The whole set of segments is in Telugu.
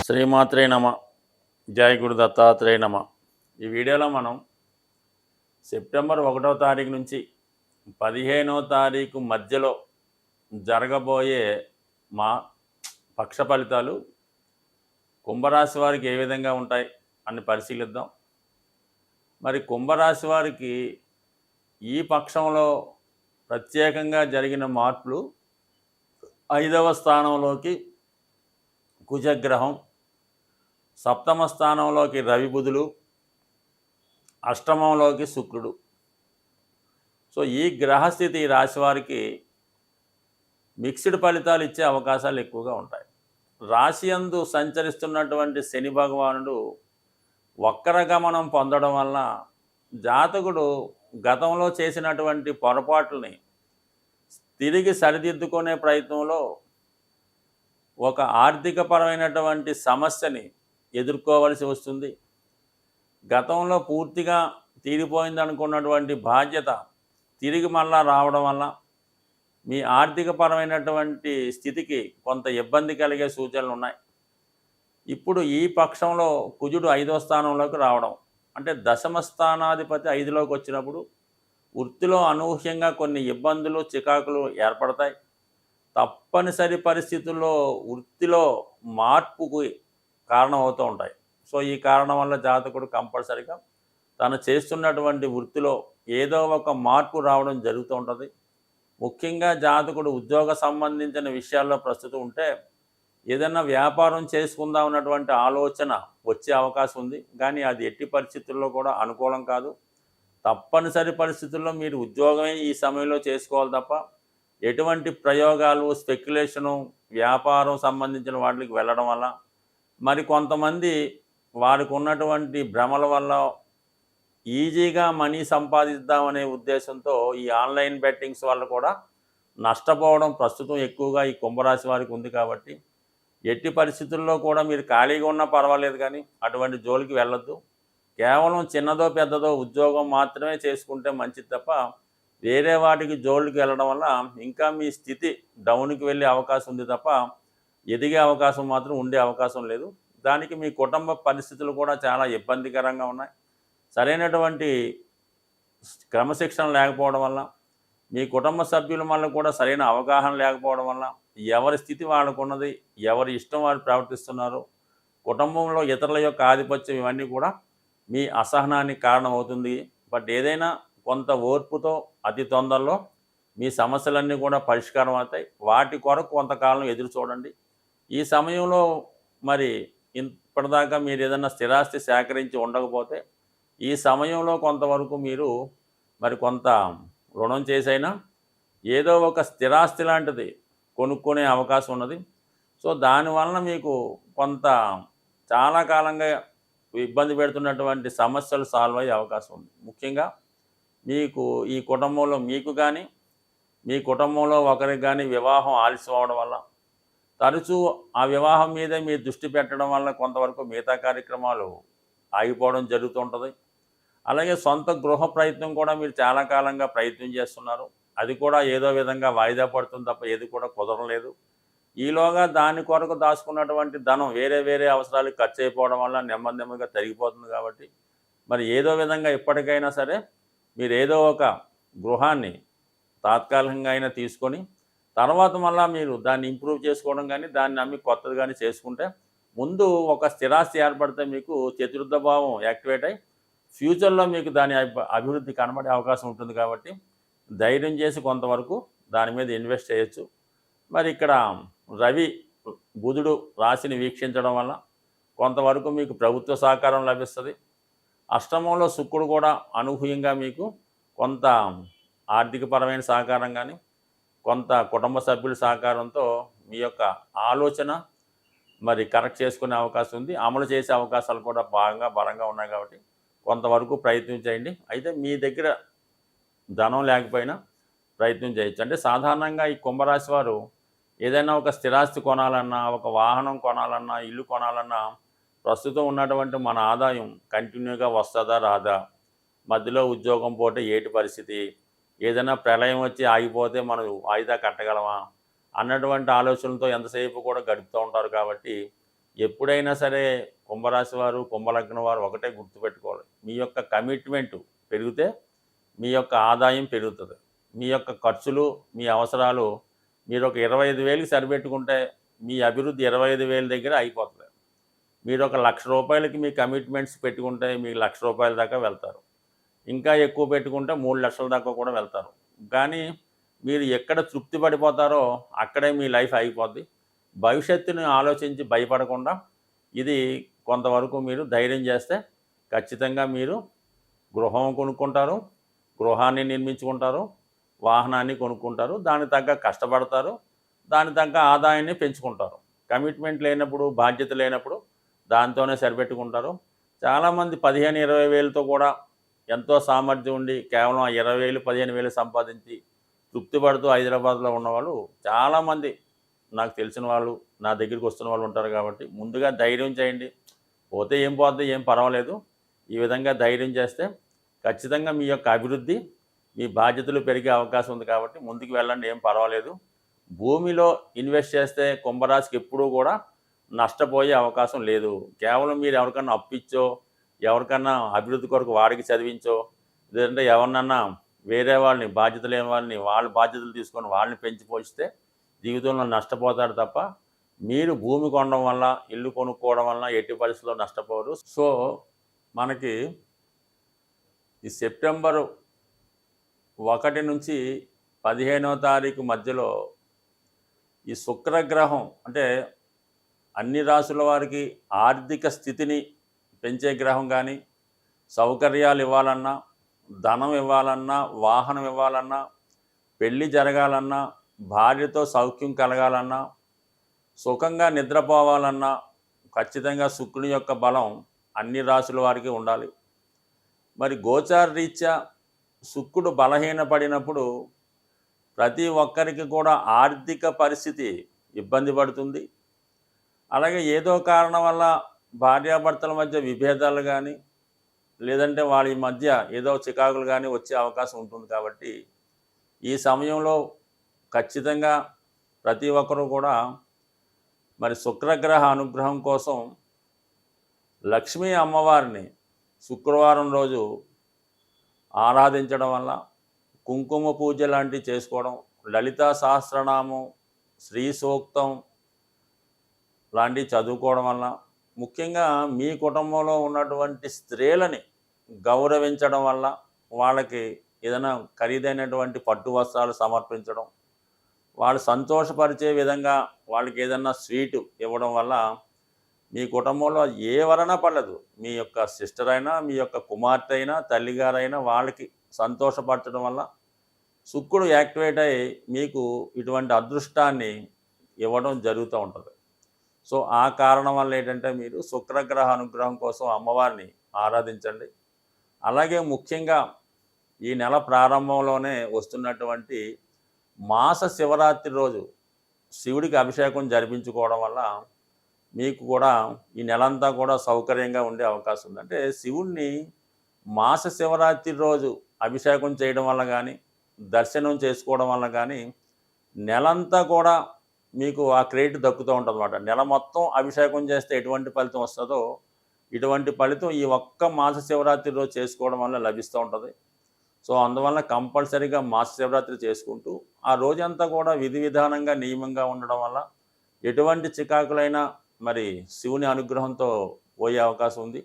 శ్రీమాత్రే నమ. జై గురు దత్తాత్రేయ నమ. ఈ వీడియోలో మనం సెప్టెంబర్ 1వ తారీఖు నుంచి 15వ తారీఖు మధ్యలో జరగబోయే మా పక్ష ఫలితాలు కుంభరాశి వారికి ఏ విధంగా ఉంటాయి అని పరిశీలిద్దాం. మరి కుంభరాశి వారికి ఈ పక్షంలో ప్రత్యేకంగా జరిగిన మార్పులు 5వ స్థానంలోకి కుజగ్రహం, 7వ స్థానంలోకి రవి బుధులు, అష్టమంలోకి శుక్రుడు. సో ఈ గ్రహస్థితి ఈ రాశి వారికి మిక్స్డ్ ఫలితాలు ఇచ్చే అవకాశాలు ఎక్కువగా ఉంటాయి. రాశి యందు సంచరిస్తున్నటువంటి శని భగవానుడు వక్రగమనం పొందడం వల్ల జాతకుడు గతంలో చేసినటువంటి పొరపాట్లని తిరిగి సరిదిద్దుకునే ప్రయత్నంలో ఒక ఆర్థికపరమైనటువంటి సమస్యని ఎదుర్కోవలసి వస్తుంది. గతంలో పూర్తిగా తీరిపోయింది అనుకున్నటువంటి బాధ్యత తిరిగి మళ్ళా రావడం వల్ల మీ ఆర్థికపరమైనటువంటి స్థితికి కొంత ఇబ్బంది కలిగే సూచనలు ఉన్నాయి. ఇప్పుడు ఈ పక్షంలో కుజుడు 5వ స్థానంలోకి రావడం అంటే దశమ స్థానాధిపతి 5లోకి వచ్చినప్పుడు వృత్తిలో అనూహ్యంగా కొన్ని ఇబ్బందులు చికాకులు ఏర్పడతాయి. తప్పనిసరి పరిస్థితుల్లో వృత్తిలో మార్పుకు కారణమవుతూ ఉంటాయి. సో ఈ కారణం వల్ల జాతకుడు కంపల్సరిగా తను చేస్తున్నటువంటి వృత్తిలో ఏదో ఒక మార్పు రావడం జరుగుతూ ఉంటుంది. ముఖ్యంగా జాతకుడు ఉద్యోగ సంబంధించిన విషయాల్లో ప్రస్తుతం ఉంటే ఏదైనా వ్యాపారం చేసుకుందాం అన్నటువంటి ఆలోచన వచ్చే అవకాశం ఉంది. కానీ అది ఎట్టి పరిస్థితుల్లో కూడా అనుకూలం కాదు. తప్పనిసరి పరిస్థితుల్లో మీరు ఉద్యోగమే ఈ సమయంలో చేసుకోవాలి తప్ప ఎటువంటి ప్రయోగాలు స్పెక్యులేషను వ్యాపారం సంబంధించిన వాటికి వెళ్ళడం వల్ల మరి కొంతమంది వారికి ఉన్నటువంటి భ్రమల వల్ల ఈజీగా మనీ సంపాదిద్దామనే ఉద్దేశంతో ఈ ఆన్లైన్ బెట్టింగ్స్ వల్ల కూడా నష్టపోవడం ప్రస్తుతం ఎక్కువగా ఈ కుంభరాశి వారికి ఉంది. కాబట్టి ఎట్టి పరిస్థితుల్లో కూడా మీరు ఖాళీగా ఉన్నా పర్వాలేదు, కానీ అటువంటి జోలికి వెళ్ళొద్దు. కేవలం చిన్నదో పెద్దదో ఉద్యోగం మాత్రమే చేసుకుంటే మంచిది తప్ప వేరే వాటికి జోళ్ళకి వెళ్ళడం వల్ల ఇంకా మీ స్థితి డౌన్కి వెళ్ళే అవకాశం ఉంది తప్ప ఎదిగే అవకాశం మాత్రం ఉండే అవకాశం లేదు. దానికి మీ కుటుంబ పరిస్థితులు కూడా చాలా ఇబ్బందికరంగా ఉన్నాయి. సరైనటువంటి క్రమశిక్షణ లేకపోవడం వల్ల మీ కుటుంబ సభ్యుల వల్ల కూడా సరైన అవగాహన లేకపోవడం వల్ల ఎవరి స్థితి వాళ్ళకున్నది, ఎవరి ఇష్టం వారు ప్రవర్తిస్తున్నారు, కుటుంబంలో ఇతరుల యొక్క ఆధిపత్యం ఇవన్నీ కూడా మీ అసహనానికి కారణమవుతుంది. బట్ ఏదైనా కొంత ఓర్పుతో అతి తొందరలో మీ సమస్యలన్నీ కూడా పరిష్కారం అవుతాయి. వాటి కొరకు కొంతకాలం ఎదురు చూడండి. ఈ సమయంలో మరి ఇప్పటిదాకా మీరు ఏదైనా స్థిరాస్తి సేకరించి ఉండకపోతే ఈ సమయంలో కొంతవరకు మీరు మరి కొంత రుణం చేసైనా ఏదో ఒక స్థిరాస్తి లాంటిది కొనుక్కునే అవకాశం ఉన్నది. సో దానివలన మీకు కొంత చాలా కాలంగా ఇబ్బంది పెడుతున్నటువంటి సమస్యలు సాల్వ్ అయ్యే అవకాశం ఉంది. ముఖ్యంగా మీకు ఈ కుటుంబంలో మీకు కానీ మీ కుటుంబంలో ఒకరికి కానీ వివాహం ఆలస్యం అవడం వల్ల తరచూ ఆ వివాహం మీదే మీరు దృష్టి పెట్టడం వల్ల కొంతవరకు మిగతా కార్యక్రమాలు ఆగిపోవడం జరుగుతుంటుంది. అలాగే సొంత గృహ ప్రయత్నం కూడా మీరు చాలా కాలంగా ప్రయత్నం చేస్తున్నారు, అది కూడా ఏదో విధంగా వాయిదా పడుతుంది తప్ప ఏది కూడా కుదరలేదు. ఈలోగా దాని కొరకు దాచుకున్నటువంటి ధనం వేరే వేరే అవసరాలకు ఖర్చు అయిపోవడం వల్ల నెమ్మదిగా తరిగిపోతుంది. కాబట్టి మరి ఏదో విధంగా ఇప్పటికైనా సరే మీరు ఏదో ఒక గృహాన్ని తాత్కాలికంగా అయినా తీసుకొని తర్వాత మళ్ళీ మీరు దాన్ని ఇంప్రూవ్ చేసుకోవడం కానీ దాన్ని అమ్మి కొత్తది కానీ చేసుకుంటే ముందు ఒక స్థిరాస్తి ఏర్పడితే మీకు చతుర్థ భావం యాక్టివేట్ అయ్యి ఫ్యూచర్లో మీకు దాని అభివృద్ధి కనబడే అవకాశం ఉంటుంది. కాబట్టి ధైర్యం చేసి కొంతవరకు దాని మీద ఇన్వెస్ట్ చేయొచ్చు. మరి ఇక్కడ రవి బుధుడు రాశిని వీక్షించడం వల్ల కొంతవరకు మీకు ప్రభుత్వ సహకారం లభిస్తుంది. అష్టమంలో శుక్రుడు కూడా అనూహ్యంగా మీకు కొంత ఆర్థికపరమైన సహకారం కానీ కొంత కుటుంబ సభ్యుల సహకారంతో మీ యొక్క ఆలోచన మరి కరెక్ట్ చేసుకునే అవకాశం ఉంది. అమలు చేసే అవకాశాలు కూడా బలంగా ఉన్నాయి. కాబట్టి కొంతవరకు ప్రయత్నం చేయండి. అయితే మీ దగ్గర ధనం లేకపోయినా ప్రయత్నం చేయొచ్చు. అంటే సాధారణంగా ఈ కుంభరాశి వారు ఏదైనా ఒక స్థిరాస్తి కొనాలన్నా, ఒక వాహనం కొనాలన్నా, ఇల్లు కొనాలన్నా ప్రస్తుతం ఉన్నటువంటి మన ఆదాయం కంటిన్యూగా వస్తుందా రాదా, మధ్యలో ఉద్యోగం పోతే ఏటి పరిస్థితి, ఏదైనా ప్రళయం వచ్చి ఆగిపోతే మనం వాయిదా కట్టగలమా అన్నటువంటి ఆలోచనలతో ఎంతసేపు కూడా గడుపుతూ ఉంటారు. కాబట్టి ఎప్పుడైనా సరే కుంభరాశి వారు, కుంభలగ్నం వారు ఒకటే గుర్తుపెట్టుకోవాలి. మీ యొక్క కమిట్మెంటు పెరిగితే మీ యొక్క ఆదాయం పెరుగుతుంది. మీ యొక్క ఖర్చులు, మీ అవసరాలు మీరు ఒక 25,000కి సరిపెట్టుకుంటే మీ అభివృద్ధి 25,000 దగ్గర అయిపోతుంది. మీరు ఒక ₹1,00,000కి మీ కమిట్మెంట్స్ పెట్టుకుంటే మీకు ₹1,00,000 దాకా వెళ్తారు. ఇంకా ఎక్కువ పెట్టుకుంటే 3,00,000 దాకా కూడా వెళ్తారు. కానీ మీరు ఎక్కడ తృప్తి పడిపోతారో అక్కడే మీ లైఫ్ అయిపోద్ది. భవిష్యత్తుని ఆలోచించి భయపడకుండా ఇది కొంతవరకు మీరు ధైర్యం చేస్తే ఖచ్చితంగా మీరు గృహం కొనుక్కుంటారు, గృహాన్ని నిర్మించుకుంటారు, వాహనాన్ని కొనుక్కుంటారు, దానికి తగ్గ కష్టపడతారు, దానికి తగ్గ ఆదాయాన్ని పెంచుకుంటారు. కమిట్మెంట్ లేనప్పుడు, బాధ్యత లేనప్పుడు దాంతోనే సరిపెట్టుకుంటారు. చాలామంది 15,000-20,000తో కూడా ఎంతో సామర్థ్యం ఉండి కేవలం ఆ 20,000, 15,000 సంపాదించి తృప్తి పడుతూ హైదరాబాద్లో ఉన్నవాళ్ళు చాలామంది నాకు తెలిసిన వాళ్ళు, నా దగ్గరికి వస్తున్న వాళ్ళు ఉంటారు. కాబట్టి ముందుగా ధైర్యం చేయండి. పోతే ఏం పోద్ది, ఏం పర్వాలేదు. ఈ విధంగా ధైర్యం చేస్తే ఖచ్చితంగా మీ యొక్క అభివృద్ధి, మీ బాధ్యతలు పెరిగే అవకాశం ఉంది. కాబట్టి ముందుకు వెళ్ళండి, ఏం పర్వాలేదు. భూమిలో ఇన్వెస్ట్ చేస్తే కుంభరాశికి ఎప్పుడూ కూడా నష్టపోయే అవకాశం లేదు. కేవలం మీరు ఎవరికన్నా అప్పిచ్చో, ఎవరికన్నా అభివృద్ధి కొరకు వాడికి చదివించో, లేదంటే ఎవరినన్నా వేరే వాళ్ళని, బాధ్యత లేని వాళ్ళని, వాళ్ళ బాధ్యతలు తీసుకొని వాళ్ళని పెంచి పోషిస్తే జీవితంలో నష్టపోతారు తప్ప మీరు భూమి కొనడం వల్ల, ఇల్లు కొనుక్కోవడం వల్ల ఎట్టి పరిస్థితుల్లో నష్టపోరు. సో మనకి ఈ సెప్టెంబరు 1 నుంచి 15వ తారీఖు మధ్యలో ఈ శుక్రగ్రహం అంటే అన్ని రాసుల వారికి ఆర్థిక స్థితిని పెంచే గ్రహం. కానీ సౌకర్యాలు ఇవ్వాలన్నా, ధనం ఇవ్వాలన్నా, వాహనం ఇవ్వాలన్నా, పెళ్ళి జరగాలన్నా, భార్యతో సౌఖ్యం కలగాలన్నా, సుఖంగా నిద్రపోవాలన్నా ఖచ్చితంగా శుక్రుని యొక్క బలం అన్ని రాసుల వారికి ఉండాలి. మరి గోచార రీత్యా శుక్రుడు బలహీనపడినప్పుడు ప్రతి ఒక్కరికి కూడా ఆర్థిక పరిస్థితి ఇబ్బంది పడుతుంది. అలాగే ఏదో కారణం వల్ల భార్యాభర్తల మధ్య విభేదాలు కానీ, లేదంటే వాళ్ళ మధ్య ఏదో చికాకులు కానీ వచ్చే అవకాశం ఉంటుంది. కాబట్టి ఈ సమయంలో ఖచ్చితంగా ప్రతి ఒక్కరూ కూడా మరి శుక్రగ్రహ అనుగ్రహం కోసం లక్ష్మీ అమ్మవారిని శుక్రవారం రోజు ఆరాధించడం వల్ల, కుంకుమ పూజ లాంటివి చేసుకోవడం, లలితా సహస్రనామం, శ్రీ సూక్తం లాంటివి చదువుకోవడం వల్ల, ముఖ్యంగా మీ కుటుంబంలో ఉన్నటువంటి స్త్రీలని గౌరవించడం వల్ల, వాళ్ళకి ఏదైనా ఖరీదైనటువంటి పట్టు వస్త్రాలు సమర్పించడం, వాళ్ళు సంతోషపరిచే విధంగా వాళ్ళకి ఏదైనా స్వీటు ఇవ్వడం వల్ల మీ కుటుంబంలో ఎవరైనా పర్లేదు, మీ యొక్క సిస్టర్ అయినా, మీ యొక్క కుమార్తె అయినా, తల్లిగారైనా వాళ్ళకి సంతోషపరచడం వల్ల శుక్రుడు యాక్టివేట్ అయ్యి మీకు ఇటువంటి అదృష్టాన్ని ఇవ్వడం జరుగుతూ ఉంటుంది. సో ఆ కారణం వల్ల ఏంటంటే మీరు శుక్రగ్రహ అనుగ్రహం కోసం అమ్మవారిని ఆరాధించండి. అలాగే ముఖ్యంగా ఈ నెల ప్రారంభంలోనే వస్తున్నటువంటి మాస శివరాత్రి రోజు శివుడికి అభిషేకం జరిపించుకోవడం వల్ల మీకు కూడా ఈ నెలంతా కూడా సౌకర్యంగా ఉండే అవకాశం ఉంది. అంటే శివుణ్ణి మాస శివరాత్రి రోజు అభిషేకం చేయడం వల్ల కానీ, దర్శనం చేసుకోవడం వల్ల కానీ నెలంతా కూడా మీకు ఆ క్రెడిట్ దక్కుతూ ఉంటుంది అన్నమాట. నెల మొత్తం అభిషేకం చేస్తే ఎటువంటి ఫలితం వస్తుందో ఇటువంటి ఫలితం ఈ ఒక్క మాస శివరాత్రి రోజు చేసుకోవడం వల్ల లభిస్తూ ఉంటుంది. సో అందువల్ల కంపల్సరీగా మాస శివరాత్రి చేసుకుంటూ ఆ రోజంతా కూడా విధి విధానంగా నియమంగా ఉండడం వల్ల ఎటువంటి చికాకులైనా మరి శివుని అనుగ్రహంతో పోయే అవకాశం ఉంది.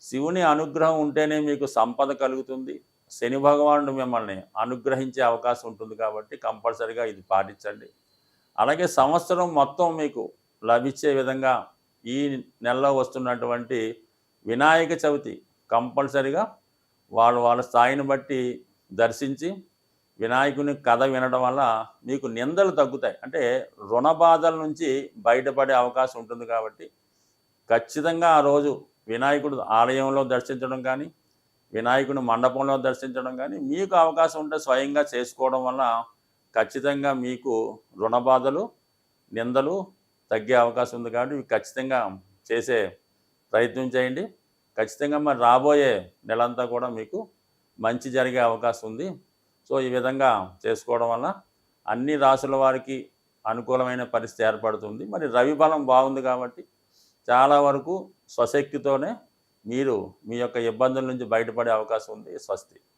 శివుని అనుగ్రహం ఉంటేనే మీకు సంపద కలుగుతుంది. శని భగవానుడు మిమ్మల్ని అనుగ్రహించే అవకాశం ఉంటుంది. కాబట్టి కంపల్సరీగా ఇది పాటించండి. అలాగే సంవత్సరం మొత్తం మీకు లభించే విధంగా ఈ నెలలో వస్తున్నటువంటి వినాయక చవితి కంపల్సరీగా వాళ్ళ స్థాయిని బట్టి దర్శించి వినాయకుని కథ వినడం వల్ల మీకు నిందలు తగ్గుతాయి. అంటే రుణ బాధల నుంచి బయటపడే అవకాశం ఉంటుంది. కాబట్టి ఖచ్చితంగా ఆ రోజు వినాయకుడు ఆలయంలో దర్శించడం కానీ, వినాయకుని మండపంలో దర్శించడం కానీ మీకు అవకాశం ఉంటే స్వయంగా చేసుకోవడం వల్ల ఖచ్చితంగా మీకు రుణ బాధలు, నిందలు తగ్గే అవకాశం ఉంది. కాబట్టి ఇవి ఖచ్చితంగా చేసే ప్రయత్నం చేయండి. ఖచ్చితంగా మరి రాబోయే నెలంతా కూడా మీకు మంచి జరిగే అవకాశం ఉంది. సో ఈ విధంగా చేసుకోవడం వల్ల అన్ని రాసుల వారికి అనుకూలమైన పరిస్థితి ఏర్పడుతుంది. మరి రవి బలం బాగుంది కాబట్టి చాలా వరకు స్వశక్తితోనే మీరు మీ యొక్క ఇబ్బందుల నుంచి బయటపడే అవకాశం ఉంది. స్వస్తి.